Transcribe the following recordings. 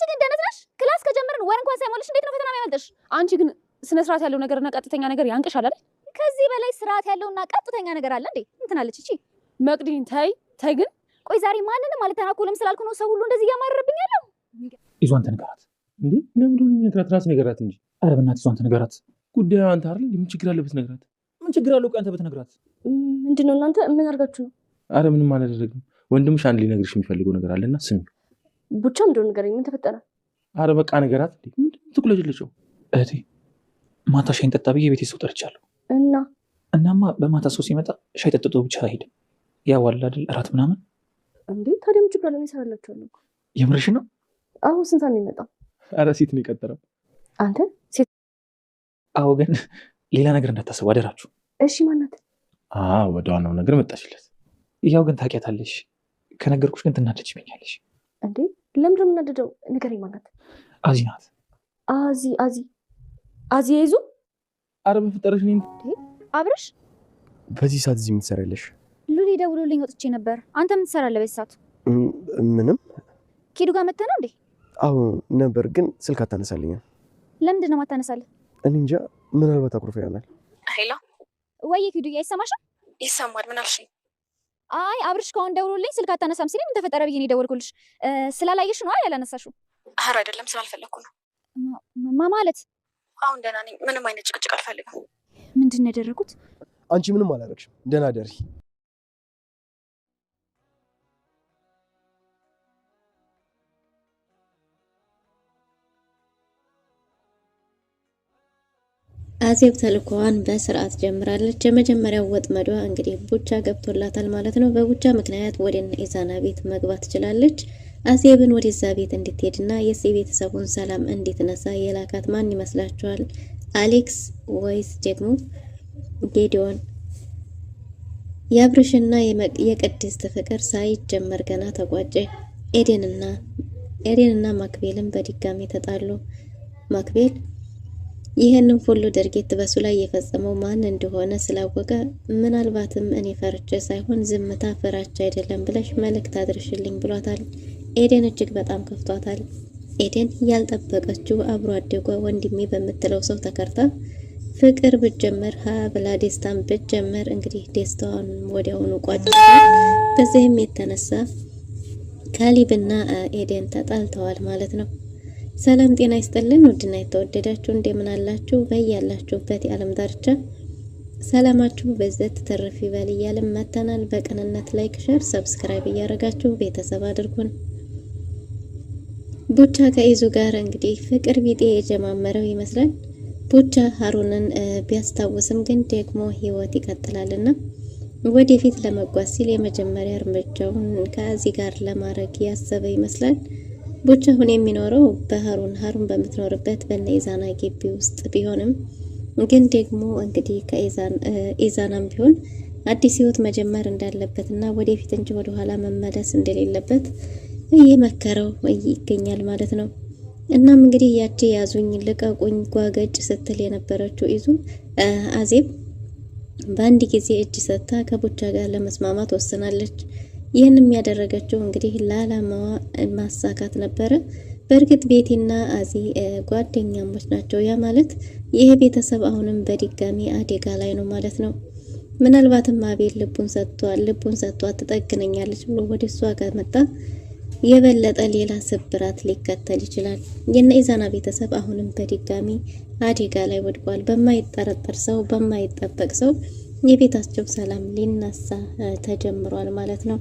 ግን ደነዝነሽ ክላስ ከጀመርን ወር እንኳን ሳይሞልሽ እንዴት ነው ፈተና የሚያመልጥሽ? አንቺ ግን ስነ ስርዓት ያለው ነገርና ቀጥተኛ ነገር ያንቀሻል አይደል? ከዚህ በላይ ስርዓት ያለውና ቀጥተኛ ነገር አለ እንዴ? እንትን አለች እቺ መቅዲን። ታይ ግን ቆይ ዛሬ ማንንም አልተናኮልም ስላልኩ ነው ሰው ሁሉ እንደዚህ እያማረረብኝ ያለው? ይዟን ተነገራት እንዴ? ለምን ደው የሚነግራት ራስ ነገራት እንጂ። አረ በእናትህ ይዟን ተነገራት። ጉዳዩ አንተ አይደል? ምን ችግር አለበት ነገራት? ምን ችግር አለው አንተ በተነግራት? ምንድነው እናንተ ምን አድርጋችሁ ነው? አረ ምንም አላደረግም። ወንድምሽ አንድ ሊነግርሽ የሚፈልገው ነገር አለና ስሚ። ብቻ ምንድነው ንገረኝ። ምን ተፈጠረ? አረ በቃ ነገራት። ምንድን ትኩለጅልሽው? እህቴ ማታ ሻይ ጠጣ ብዬ ቤቴ ሰው ጠርቻለሁ። እናማ በማታ ሰው ሲመጣ ሻይ ጠጥቶ ብቻ አይሄድም። ያው አለ አይደል እራት ምናምን። እንዴ ታዲያ ምን ችግር አለ? እሰራላችኋለሁ እኮ። የምርሽ ነው? አዎ። ስንት ሰዓት ነው የሚመጣው? አረ ሴት ነው የቀጠረው። አንተ ሴት? አዎ፣ ግን ሌላ ነገር እንዳታስቡ አደራችሁ። እሺ ማናት? ወደ ዋናው ነገር መጣሽለት። ያው ግን ታውቂያታለሽ። ከነገርኩሽ ግን ትናደጅብኛለሽ። እንዴ ለምንድን ነው የምናደደው? ንገረኝ። ማናት? አዚ ናት። አዚ ይዙ? አረ በፍጠረሽ ነኝ። አብረሽ በዚህ ሰዓት እዚህ ምን ትሰሪያለሽ? ሉሊ ደውሎልኝ ወጥቼ ነበር። አንተ ምን ትሰራለህ በዚህ ሰዓት? ምንም። ኪዱ ጋር መተህ ነው እንዴ? አዎ ነበር፣ ግን ስልክ አታነሳልኝም። ለምንድን ነው የማታነሳልህ? እኔ እንጃ፣ ምናልባት አኩርፎ ይሆናል። ሄሎ፣ ወይ ኪዱ አይሰማሽም? ይሰማል። ምን አልሽኝ? አይ አብርሽ ከሆነ ደውሎልኝ ስልክ አታነሳም ሲለኝ ምን ተፈጠረ ብዬ ነው የደወልኩልሽ። ስላላየሽ ነው ያላነሳሽው? ኧረ አይደለም፣ ስላልፈለኩ ነው። ማለት አሁን ደህና ነኝ። ምንም አይነት ጭቅጭቅ አልፈልግም። ምንድን ነው ያደረጉት? አንቺ ምንም አላደረግሽም። ደህና ደሪ። አዜብ ተልኮዋን በስርዓት ጀምራለች። የመጀመሪያው ወጥመዷ እንግዲህ ቡቻ ገብቶላታል ማለት ነው። በቡቻ ምክንያት ወደ ኢዛና ቤት መግባት ትችላለች። አዜብን ወደዛ ቤት እንድትሄድና የዚህ ቤተሰቡን ሰላም እንድትነሳ የላካት ማን ይመስላችኋል? አሌክስ ወይስ ደግሞ ጌዲዮን? የአብርሽና የቅድስት ፍቅር ሳይጀመር ገና ተቋጨ። ኤደንና ማክቤልን በድጋሚ ተጣሉ። ማክቤል ይህንን ሁሉ ድርጊት በሱ ላይ የፈጸመው ማን እንደሆነ ስላወቀ ምናልባትም እኔ ፈርቼ ሳይሆን ዝምታ ፍራቻ አይደለም ብለሽ መልእክት አድርሽልኝ ብሏታል። ኤደን እጅግ በጣም ከፍቷታል። ኤደን ያልጠበቀችው አብሮ አደጓ ወንድሜ በምትለው ሰው ተከርታ ፍቅር ብትጀመር ብላ ደስታን ብትጀመር እንግዲህ ደስታዋን ወዲያውኑ ቋጭታል። በዚህም የተነሳ ካሊብና ኤደን ተጣልተዋል ማለት ነው። ሰላም ጤና ይስጥልን ውድና የተወደዳችሁ እንደምን አላችሁ? በያላችሁበት የዓለም ዳርቻ ሰላማችሁ በዘት ተረፍ ይበል እያልን መተናል። በቅንነት ላይክ፣ ሼር፣ ሰብስክራይብ እያደረጋችሁ ቤተሰብ አድርጉን። ቡቻ ከኢዙ ጋር እንግዲህ ፍቅር ቢጤ የጀማመረው ይመስላል። ቡቻ ሀሩንን ቢያስታውስም ግን ደግሞ ህይወት ይቀጥላልና ወደፊት ለመጓዝ ሲል የመጀመሪያ እርምጃውን ከዚህ ጋር ለማድረግ ያሰበ ይመስላል። ቡቻ አሁን የሚኖረው በሀሩን በምትኖርበት በነ ኢዛና ግቢ ውስጥ ቢሆንም ግን ደግሞ እንግዲህ ከኢዛናም ቢሆን አዲስ ህይወት መጀመር እንዳለበትና ወደፊት እንጂ ወደ ኋላ መመለስ እንደሌለበት እየመከረው ይገኛል ማለት ነው። እናም እንግዲህ ያቺ ያዙኝ ልቀቁኝ ጓገጭ ስትል የነበረችው ኢዙ አዜብ በአንድ ጊዜ እጅ ሰጥታ ከቡቻ ጋር ለመስማማት ወስናለች። ይህንም ያደረገችው እንግዲህ ለዓላማዋ ማሳካት ነበረ። በእርግጥ ቤቲና አዚ ጓደኛሞች ናቸው። ያ ማለት ይሄ ቤተሰብ አሁንም በድጋሚ አደጋ ላይ ነው ማለት ነው። ምናልባትም አቤል ልቡን ሰጥቷት ትጠግነኛለች ብሎ ወደ እሷ ጋር መጣ የበለጠ ሌላ ስብራት ሊከተል ይችላል። የነ ኢዛና ቤተሰብ አሁንም በድጋሚ አደጋ ላይ ወድቋል። በማይጠረጠር ሰው በማይጠበቅ ሰው የቤታቸው ሰላም ሊነሳ ተጀምሯል ማለት ነው።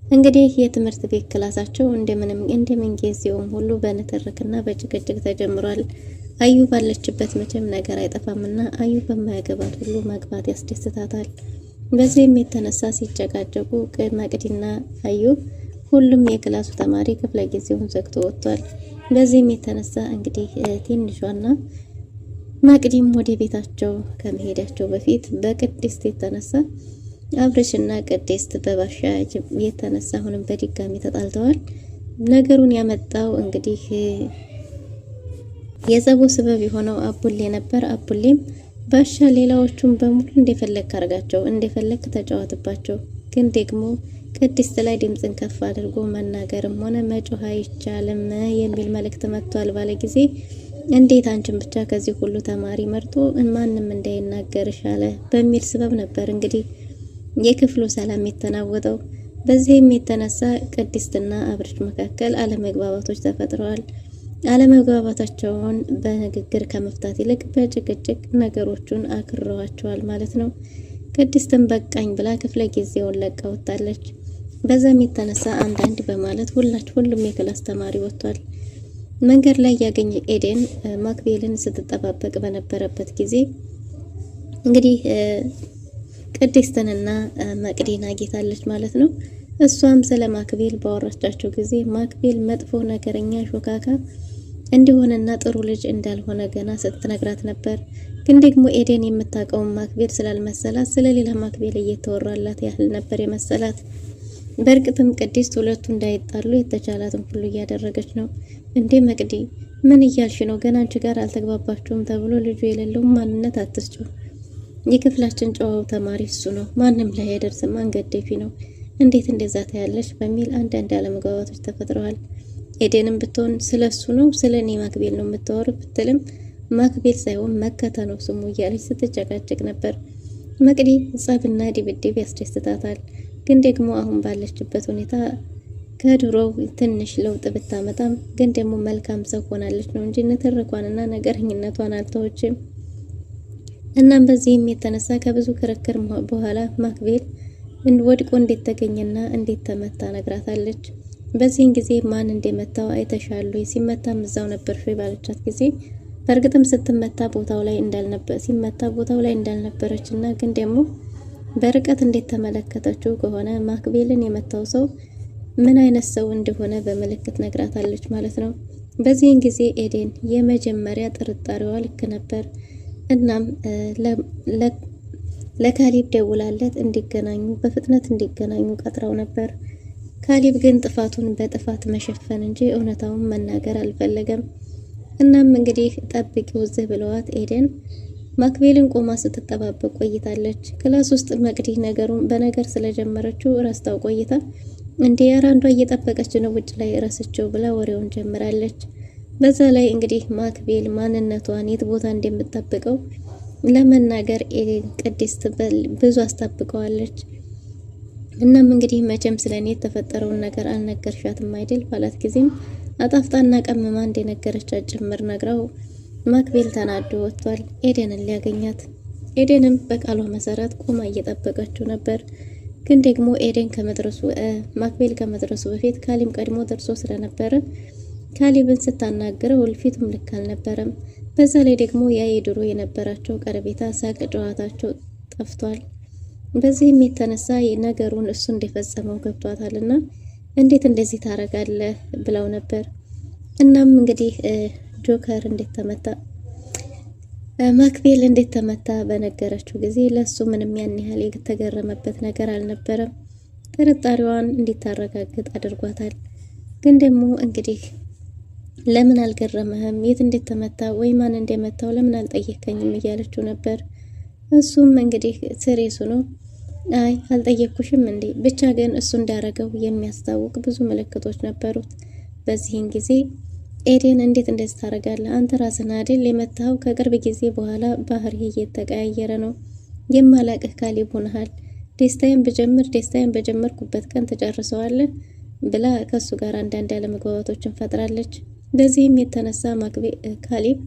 እንግዲህ የትምህርት ቤት ክላሳቸው እንደምን ጊዜውም ሁሉ በንትርክና በጭቅጭቅ ተጀምሯል። አዩ ባለችበት መቼም ነገር አይጠፋምና አዩ በማያገባት ሁሉ መግባት ያስደስታታል። በዚህም የተነሳ ሲጨቃጨቁ መቅዲና አዩ ሁሉም የክላሱ ተማሪ ክፍለ ጊዜውን ዘግቶ ወጥቷል። በዚህም የተነሳ እንግዲህ ትንሿና መቅዲም ወደ ቤታቸው ከመሄዳቸው በፊት በቅድስት የተነሳ አብርሽና ቅድስት በባሻ የተነሳ አሁንም በድጋሚ ተጣልተዋል። ነገሩን ያመጣው እንግዲህ የጸቡ ስበብ የሆነው አቡሌ ነበር። አቡሌም ባሻ ሌላዎቹን በሙሉ እንደፈለክ አርጋቸው፣ እንደፈለክ ተጫወትባቸው፣ ግን ደግሞ ቅድስት ላይ ድምፅን ከፍ አድርጎ መናገርም ሆነ መጮህ አይቻልም የሚል መልእክት መጥቷል ባለ ጊዜ እንዴት አንቺን ብቻ ከዚህ ሁሉ ተማሪ መርጦ ማንም እንዳይናገርሽ አለ በሚል ስበብ ነበር እንግዲህ የክፍሉ ሰላም የተናወጠው። በዚህም የተነሳ ቅድስትና አብርሽ መካከል አለመግባባቶች ተፈጥረዋል። አለመግባባታቸውን በንግግር ከመፍታት ይልቅ በጭቅጭቅ ነገሮቹን አክረዋቸዋል ማለት ነው። ቅድስትን በቃኝ ብላ ክፍለ ጊዜውን ለቃ ወጣለች። በዛም የተነሳ አንዳንድ በማለት ሁሉም የክላስ ተማሪ ወጥቷል። መንገድ ላይ ያገኘ ኤደን ማክቤልን ስትጠባበቅ በነበረበት ጊዜ እንግዲህ ቅድስትንና መቅዲን አግኝታለች ማለት ነው። እሷም ስለ ማክቤል ባወራቻቸው ጊዜ ማክቤል መጥፎ ነገረኛ ሾካካ እንደሆነና ጥሩ ልጅ እንዳልሆነ ገና ስትነግራት ነበር። ግን ደግሞ ኤደን የምታውቀውን ማክቤል ስላልመሰላት ስለሌላ ማክቤል እየተወራላት ያህል ነበር የመሰላት። በእርግጥም ቅድስት ሁለቱ እንዳይጣሉ የተቻላትን ሁሉ እያደረገች ነው። እንዴ መቅዲ ምን እያልሽ ነው? ገና አንቺ ጋር አልተግባባችሁም ተብሎ ልጁ የሌለውን ማንነት አትስጪው። የክፍላችን ጨዋው ተማሪ እሱ ነው። ማንም ላይ አይደርስም፣ አንገደፊ ነው። እንዴት እንደዛ ታያለሽ? በሚል አንዳንድ አለመግባባቶች ተፈጥረዋል። ኤደንም ብትሆን ስለሱ ነው ስለ እኔ ማክቤል ነው የምታወሩ ብትልም ማክቤል ሳይሆን መከታ ነው ስሙ እያለች ስትጨቃጨቅ ነበር። መቅዲ ጸብና ድብድብ ያስደስታታል። ግን ደግሞ አሁን ባለችበት ሁኔታ ከድሮው ትንሽ ለውጥ ብታመጣም ግን ደግሞ መልካም ሰው ሆናለች ነው እንጂ ንትርኳንና ነገረኝነቷን አልተወችም። እናም በዚህም የተነሳ ከብዙ ክርክር በኋላ ማክቤል ወድቆ እንዴት ተገኘና እንዴት ተመታ ነግራታለች። በዚህን ጊዜ ማን እንደመታው አይተሻሉ? ሲመታም እዛው ነበርሽ ባለቻት ጊዜ በእርግጥም ስትመታ ቦታው ላይ እንዳልነበረችና ግን ደግሞ በርቀት እንዴት ተመለከተችው ከሆነ ማክቤልን የመታው ሰው ምን አይነት ሰው እንደሆነ በምልክት ነግራታለች ማለት ነው። በዚህን ጊዜ ኤደን የመጀመሪያ ጥርጣሬዋ ልክ ነበር። እናም ለካሊብ ደውላለት እንዲገናኙ በፍጥነት እንዲገናኙ ቀጥረው ነበር። ካሊብ ግን ጥፋቱን በጥፋት መሸፈን እንጂ እውነታውን መናገር አልፈለገም። እናም እንግዲህ ጠብቂው ዝህ ብለዋት ኤደን ማክቤልን ቆማ ስትጠባበቅ ቆይታለች። ክላስ ውስጥ መቅዲ ነገሩን በነገር ስለጀመረችው ረስታው ቆይታ እንዴ አራንዷ እየጠበቀች ነው ውጭ ላይ ረስቸው ብላ ወሬውን ጀምራለች። በዛ ላይ እንግዲህ ማክቤል ማንነቷን የት ቦታ እንደምትጠብቀው ለመናገር ቅድስት ብዙ አስጠብቀዋለች። እናም እንግዲህ መቼም ስለኔ የተፈጠረውን ነገር አልነገርሻትም አይደል ባላት ጊዜም አጣፍጣና ቀምማ እንደነገረቻት ጭምር ነግራው ማክቤል ተናዶ ወጥቷል ኤደንን ሊያገኛት። ኤደንም በቃሏ መሰረት ቆማ እየጠበቀችው ነበር። ግን ደግሞ ኤደን ማክቤል ከመድረሱ በፊት ካሊብ ቀድሞ ደርሶ ስለነበረ ካሊብን ስታናግረው ፊቱም ልክ አልነበረም። በዛ ላይ ደግሞ ያ የድሮ የነበራቸው ቀረቤታ፣ ሳቅ፣ ጨዋታቸው ጠፍቷል። በዚህም የተነሳ ነገሩን እሱ እንደፈጸመው ገብቷታልና እንዴት እንደዚህ ታረጋለህ ብለው ነበር። እናም እንግዲህ ጆከር እንዴት ተመታ ማክቤል እንዴት ተመታ በነገረችው ጊዜ ለሱ ምንም ያን ያህል የተገረመበት ነገር አልነበረም። ጥርጣሬዋን እንዲታረጋግጥ አድርጓታል። ግን ደግሞ እንግዲህ ለምን አልገረመህም? የት እንዴት ተመታ ወይ ማን እንደመታው ለምን አልጠየከኝም እያለችው ነበር። እሱም እንግዲህ ስሬሱ ነው አይ አልጠየቅኩሽም እንዴ ብቻ ግን እሱ እንዳረገው የሚያስታውቅ ብዙ ምልክቶች ነበሩት። በዚህን ጊዜ ኤደን እንዴት እንደዚህ ታረጋለህ? አንተ ራስህን አይደል የመታው? ከቅርብ ጊዜ በኋላ ባህሪ እየተቀያየረ ነው። የማላቅህ ካሊብ ሆነሃል። ደስታዬን በጀመርኩበት ቀን ተጨርሰዋለህ ብላ ከሱ ጋር አንዳንድ ያለመግባባቶችን ፈጥራለች። በዚህም የተነሳ ካሊብ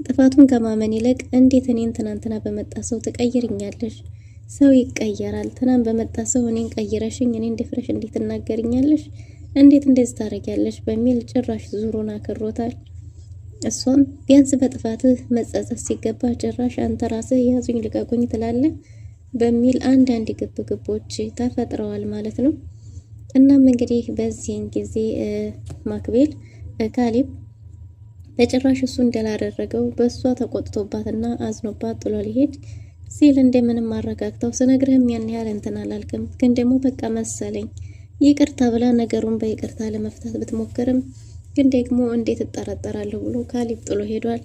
ጥፋቱን ከማመን ይልቅ እንዴት እኔን ትናንትና በመጣ ሰው ትቀይርኛለሽ? ሰው ይቀየራል። ትናንት በመጣ ሰው እኔን ቀይረሽኝ እኔን ድፍረሽ እንዴት ትናገርኛለሽ? እንዴት እንደዚህ ታረጊያለሽ? በሚል ጭራሽ ዙሩን አክሮታል። እሷም ቢያንስ በጥፋትህ መጸጸት ሲገባ ጭራሽ አንተ ራስህ ያዙኝ ልቀቁኝ ትላለህ በሚል አንዳንድ ግብግቦች ተፈጥረዋል ማለት ነው። እናም እንግዲህ በዚህን ጊዜ ማክቤል ካሊብ በጭራሽ እሱ እንዳላደረገው በእሷ ተቆጥቶባትና አዝኖባት ጥሎ ሊሄድ ሲል እንደምንም አረጋግተው ስነግርህም ያን ያህል እንትን አላልክም፣ ግን ደግሞ በቃ መሰለኝ ይቅርታ ብላ ነገሩን በይቅርታ ለመፍታት ብትሞክርም ግን ደግሞ እንዴት እጠራጠራለሁ ብሎ ካሊብ ጥሎ ሄዷል።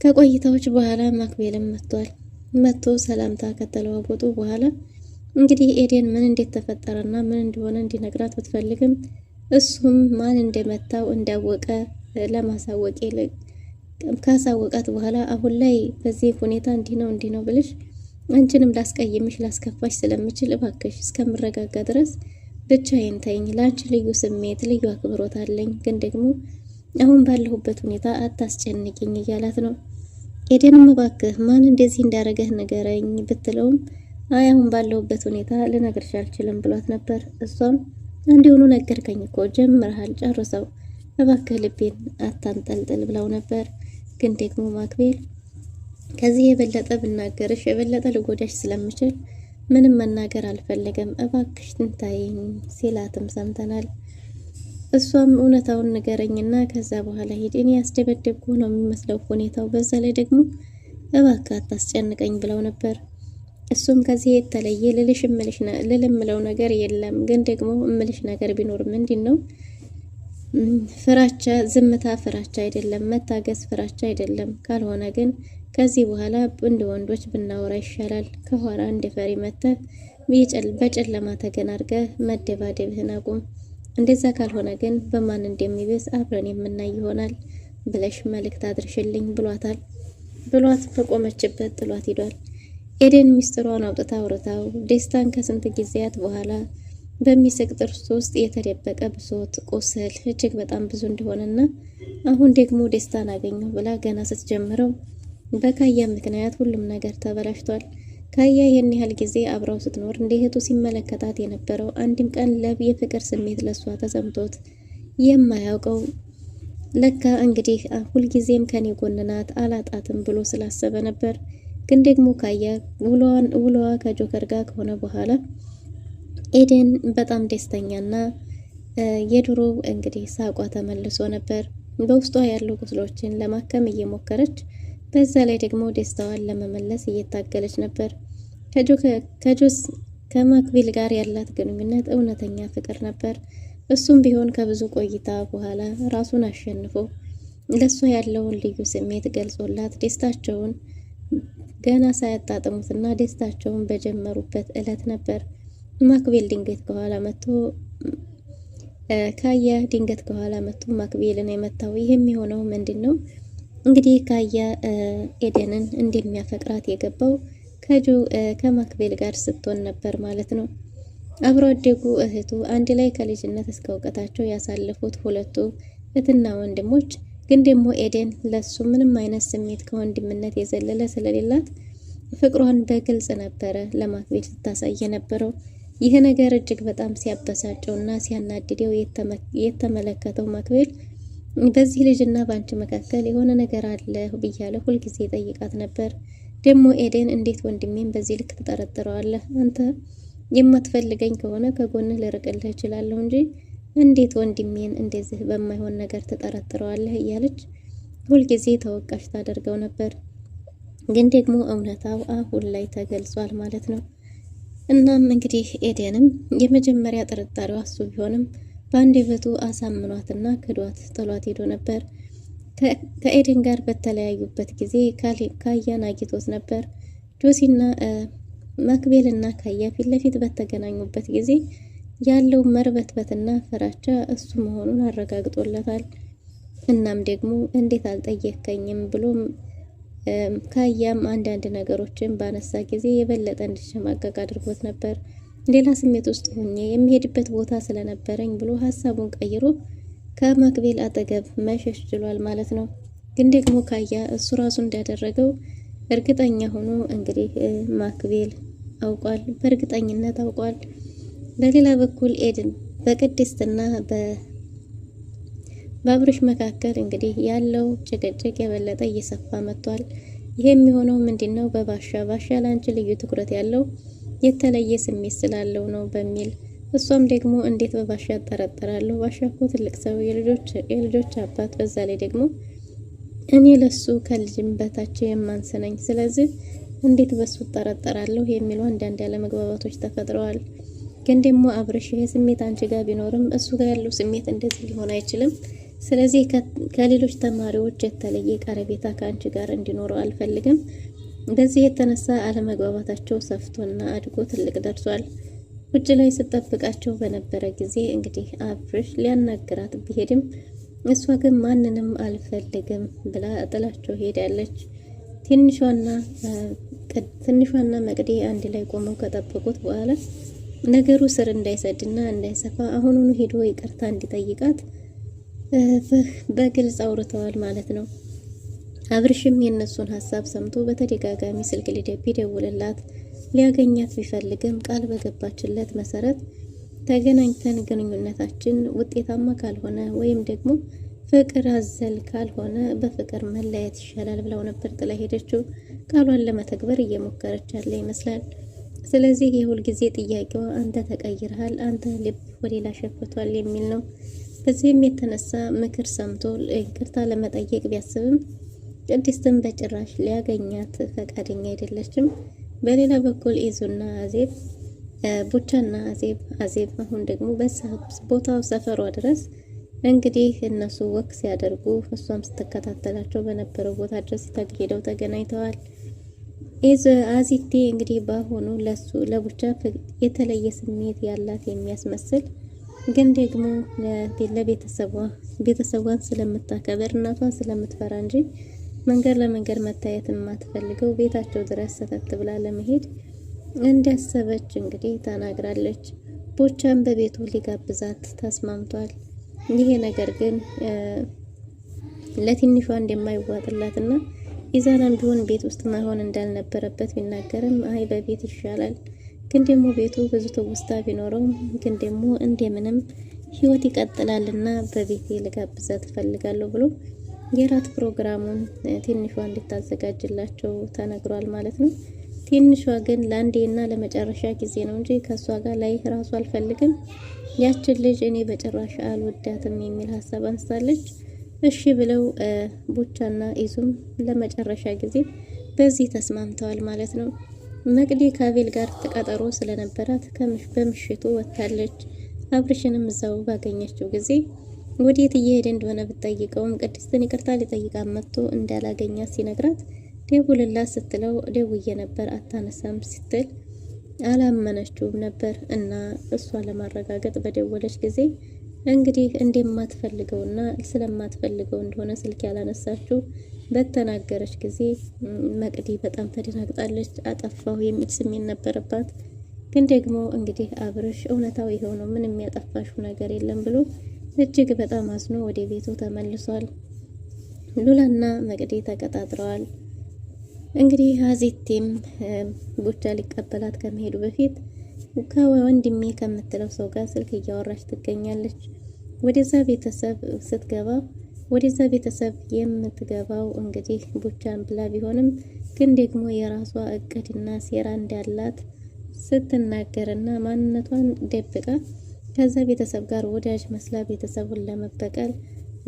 ከቆይታዎች በኋላ ማክቤልም መጥቶ ሰላምታ ከተለዋወጡ በኋላ እንግዲህ ኤደን ምን እንዴት ተፈጠረና ምን እንደሆነ እንዲነግራት ብትፈልግም እሱም ማን እንደመታው እንዳወቀ ለማሳወቅ ካሳወቃት በኋላ አሁን ላይ በዚህ ሁኔታ እንዲህ ነው ብልሽ አንቺንም ላስቀይምሽ ላስከፋሽ ስለምችል እባክሽ እስከምረጋጋ ድረስ ብቻዬን ተይኝ። ለአንቺ ልዩ ስሜት ልዩ አክብሮት አለኝ፣ ግን ደግሞ አሁን ባለሁበት ሁኔታ አታስጨንቂኝ እያላት ነው። ኤደንም እባክህ ማን እንደዚህ እንዳረገህ ንገረኝ ብትለውም አይ አሁን ባለሁበት ሁኔታ ልነግርሽ አልችልም ብሏት ነበር። እሷም እንዲሆኑ ነገርከኝ እኮ ጀምረሃል፣ ጨርሰው እባክህ ልቤን አታንጠልጥል ብለው ነበር። ግን ደግሞ ማክቤል ከዚህ የበለጠ ብናገርሽ የበለጠ ልጎዳሽ ስለምችል ምንም መናገር አልፈለገም፣ እባክሽ ትንታይኝ ሲላትም ሰምተናል። እሷም እውነታውን ንገረኝና ከዛ በኋላ ሂድ፣ እኔ ያስደበደብኩ ነው የሚመስለው ሁኔታው፣ በዛ ላይ ደግሞ እባክህ አታስጨንቀኝ ብለው ነበር። እሱም ከዚህ የተለየ ልልምለው ነገር የለም፣ ግን ደግሞ እምልሽ ነገር ቢኖር ምንድን ነው ፍራቻ፣ ዝምታ ፍራቻ አይደለም፣ መታገስ ፍራቻ አይደለም። ካልሆነ ግን ከዚህ በኋላ እንደ ወንዶች ብናወራ ይሻላል። ከኋላ እንደ ፈሪ መተህ በጨለማ ተገናርገህ መደባደብህን አቁም። እንደዛ ካልሆነ ግን በማን እንደሚብስ አብረን የምናይ ይሆናል ብለሽ መልእክት አድርሽልኝ ብሏት በቆመችበት ጥሏት ሂዷል። ኤደን ሚስጥሯን አውጥታ አውርታው ደስታን ከስንት ጊዜያት በኋላ በሚስቅ ጥርስ ውስጥ የተደበቀ ብሶት፣ ቁስል እጅግ በጣም ብዙ እንደሆነና አሁን ደግሞ ደስታን አገኘሁ ብላ ገና ስትጀምረው በካያ ምክንያት ሁሉም ነገር ተበላሽቷል። ካያ ይህን ያህል ጊዜ አብራው ስትኖር እንደ እህቱ ሲመለከታት የነበረው አንድም ቀን የፍቅር ስሜት ለሷ ተሰምቶት የማያውቀው ለካ እንግዲህ ሁልጊዜም ከኔ ጎን ናት አላጣትም ብሎ ስላሰበ ነበር። ግን ደግሞ ካያ ውሎዋ ከጆከር ጋር ከሆነ በኋላ ኤደን በጣም ደስተኛና የድሮ እንግዲህ ሳቋ ተመልሶ ነበር። በውስጧ ያሉ ቁስሎችን ለማከም እየሞከረች በዛ ላይ ደግሞ ደስታዋን ለመመለስ እየታገለች ነበር። ከማክቤል ጋር ያላት ግንኙነት እውነተኛ ፍቅር ነበር። እሱም ቢሆን ከብዙ ቆይታ በኋላ ራሱን አሸንፎ ለሷ ያለውን ልዩ ስሜት ገልጾላት ደስታቸውን ገና ሳያጣጥሙትና ደስታቸውን በጀመሩበት እለት ነበር ማክቤል ድንገት ከኋላ መጥቶ ካያ ድንገት ከኋላ መጥቶ ማክቤልን የመታው። ይህም የሆነው ምንድነው እንግዲህ ካያ ኤደንን እንደሚያፈቅራት የገባው ከማክቤል ጋር ስትሆን ነበር ማለት ነው። አብሮ አደጉ እህቱ አንድ ላይ ከልጅነት እስከ እውቀታቸው ያሳለፉት ሁለቱ እህትና ወንድሞች፣ ግን ደግሞ ኤደን ለሱ ምንም አይነት ስሜት ከወንድምነት የዘለለ ስለሌላት ፍቅሯን በግልጽ ነበረ ለማክቤል ስታሳይ የነበረው። ይህ ነገር እጅግ በጣም ሲያበሳጨውና ሲያናድደው የተመለከተው ማክቤል በዚህ ልጅና በአንቺ መካከል የሆነ ነገር አለ ብያለ ሁልጊዜ ጠይቃት ነበር። ደግሞ ኤደን እንዴት ወንድሜን በዚህ ልክ ትጠረጥረዋለህ? አንተ የማትፈልገኝ ከሆነ ከጎንህ ልርቅልህ እችላለሁ እንጂ እንዴት ወንድሜን እንደዚህ በማይሆን ነገር ትጠረጥረዋለህ? እያለች ሁልጊዜ ተወቃሽ ታደርገው ነበር። ግን ደግሞ እውነታው አሁን ላይ ተገልጿል ማለት ነው። እናም እንግዲህ ኤደንም የመጀመሪያ ጥርጣሬዋ እሱ ቢሆንም በአንደበቱ አሳምኗትና ክዷት ጥሏት ሄዶ ነበር። ከኤደን ጋር በተለያዩበት ጊዜ ካያን አግኝቶት ነበር። ጆሲና ማክቤልና ካያ ፊት ለፊት በተገናኙበት ጊዜ ያለው መርበትበትና ፍራቻ እሱ መሆኑን አረጋግጦለታል። እናም ደግሞ እንዴት አልጠየከኝም ብሎም ካያም አንዳንድ ነገሮችን ባነሳ ጊዜ የበለጠ እንዲሸማቀቅ አድርጎት ነበር። ሌላ ስሜት ውስጥ ሆኜ የሚሄድበት ቦታ ስለነበረኝ ብሎ ሀሳቡን ቀይሮ ከማክቤል አጠገብ መሸሽ ችሏል ማለት ነው። ግን ደግሞ ካያ እሱ ራሱ እንዳደረገው እርግጠኛ ሆኖ እንግዲህ ማክቤል አውቋል፣ በእርግጠኝነት አውቋል። በሌላ በኩል ኤደን በቅድስትና በአብርሽ መካከል እንግዲህ ያለው ጭቅጭቅ የበለጠ እየሰፋ መጥቷል። ይሄ የሚሆነው ምንድነው? ባሻ ላንቺ ልዩ ትኩረት ያለው የተለየ ስሜት ስላለው ነው በሚል እሷም ደግሞ እንዴት በባሻ እጠረጠራለሁ? ባሻ እኮ ትልቅ ሰው፣ የልጆች አባት፣ በዛ ላይ ደግሞ እኔ ለሱ ከልጅም በታች የማንስ ነኝ። ስለዚህ እንዴት በሱ እጠረጠራለሁ? የሚሉ አንዳንድ ያለመግባባቶች ተፈጥረዋል። ግን ደግሞ አብርሽ ይሄ ስሜት አንቺ ጋር ቢኖርም እሱ ጋር ያለው ስሜት እንደዚህ ሊሆን አይችልም። ስለዚህ ከሌሎች ተማሪዎች የተለየ ቀረቤታ ከአንቺ ጋር እንዲኖረው አልፈልግም። በዚህ የተነሳ አለመግባባታቸው ሰፍቶና አድጎ ትልቅ ደርሷል። ውጭ ላይ ስጠብቃቸው በነበረ ጊዜ እንግዲህ አብርሽ ሊያናግራት ቢሄድም እሷ ግን ማንንም አልፈልግም ብላ ጥላቸው ሄዳለች። ትንሿና መቅዲ አንድ ላይ ቆመው ከጠበቁት በኋላ ነገሩ ስር እንዳይሰድና እንዳይሰፋ አሁኑኑ ሄዶ ይቅርታ እንዲጠይቃት በግልጽ አውርተዋል ማለት ነው። አብርሽም የነሱን ሀሳብ ሰምቶ በተደጋጋሚ ስልክ ቢደውልላት ሊያገኛት ቢፈልግም ቃል በገባችለት መሰረት ተገናኝተን ግንኙነታችን ውጤታማ ካልሆነ ወይም ደግሞ ፍቅር አዘል ካልሆነ በፍቅር መለያየት ይሻላል ብለው ነበር ጥላ ሄደችው። ቃሏን ለመተግበር እየሞከረች ያለ ይመስላል። ስለዚህ የሁል ጊዜ ጥያቄዋ አንተ ተቀይረሃል፣ አንተ ልብ ወሌላ ሸፍቷል የሚል ነው። በዚህም የተነሳ ምክር ሰምቶ ይቅርታ ለመጠየቅ ቢያስብም ቅድስትን በጭራሽ ሊያገኛት ፈቃደኛ አይደለችም። በሌላ በኩል ኢዙና አዜብ ቡቻና አዜብ አሁን ደግሞ ቦታው ሰፈሯ ድረስ እንግዲህ እነሱ ወክ ሲያደርጉ እሷም ስትከታተላቸው በነበረው ቦታ ድረስ ሄደው ተገናኝተዋል። አዚቴ እንግዲህ በአሁኑ ለቡቻ የተለየ ስሜት ያላት የሚያስመስል ግን ደግሞ ቤተሰቧን ስለምታከብር እናቷን ስለምትፈራ እንጂ መንገድ ለመንገድ መታየት የማትፈልገው ቤታቸው ድረስ ሰተት ብላ ለመሄድ እንዳሰበች እንግዲህ ተናግራለች። ቡቻም በቤቱ ሊጋብዛት ተስማምቷል። ይሄ ነገር ግን ለትንሿ እንደማይዋጥላትና ኢዛናም ቢሆን ቤት ውስጥ መሆን እንዳልነበረበት ቢናገርም አይ በቤት ይሻላል፣ ግን ደግሞ ቤቱ ብዙ ትውስታ ቢኖረውም ግን ደግሞ እንደምንም ህይወት ይቀጥላልና በቤቴ ልጋብዛት እፈልጋለሁ ብሎ የራት ፕሮግራሙን ትንሿ እንድታዘጋጅላቸው ተነግሯል ማለት ነው። ትንሿ ግን ለአንዴና ለመጨረሻ ጊዜ ነው እንጂ ከሷ ጋር ላይ ራሱ አልፈልግም፣ ያችን ልጅ እኔ በጭራሽ አልወዳትም የሚል ሀሳብ አንስታለች። እሺ ብለው ቡቻና ኢዙም ለመጨረሻ ጊዜ በዚህ ተስማምተዋል ማለት ነው። መቅዲ ከአቤል ጋር ተቀጠሮ ስለነበራት በምሽቱ ወጥታለች። አብርሽንም እዛው ባገኘችው ጊዜ ወዴት እየሄደ እንደሆነ ብትጠይቀውም ቅድስትን ይቅርታ ሊጠይቃት መጥቶ እንዳላገኛት ሲነግራት ደውልላት ስትለው ደውዬ ነበር አታነሳም ስትል አላመነችውም ነበር እና እሷ ለማረጋገጥ በደወለች ጊዜ እንግዲህ እንደማትፈልገውና ስለማትፈልገው እንደሆነ ስልክ ያላነሳችው በተናገረች ጊዜ መቅዲ በጣም ተደናግጣለች። አጠፋው የሚል ስሜት ነበረባት። ግን ደግሞ እንግዲህ አብርሽ እውነታው ይሄው ነው፣ ምንም ያጠፋሽው ነገር የለም ብሎ እጅግ በጣም አዝኖ ወደ ቤቱ ተመልሷል። ሉላና መቅዲ ተቀጣጥረዋል። እንግዲህ አዚቴም ቡቻ ሊቀበላት ከመሄዱ በፊት ከወንድሜ ከምትለው ሰው ጋር ስልክ እያወራች ትገኛለች። ወደዛ ቤተሰብ የምትገባው እንግዲህ ቡቻን ብላ ቢሆንም ግን ደግሞ የራሷ እቅድና ሴራ እንዳላት ስትናገርና ማንነቷን ደብቃ ከዛ ቤተሰብ ጋር ወዳጅ መስላ ቤተሰቡን ለመበቀል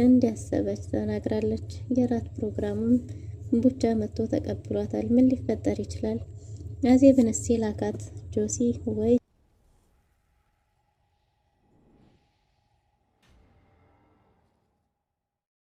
እንዲያሰበች ተናግራለች። የራት ፕሮግራሙም ቡቻ መጥቶ ተቀብሏታል። ምን ሊፈጠር ይችላል? አዜብንስ ላካት ጆሲ ወይ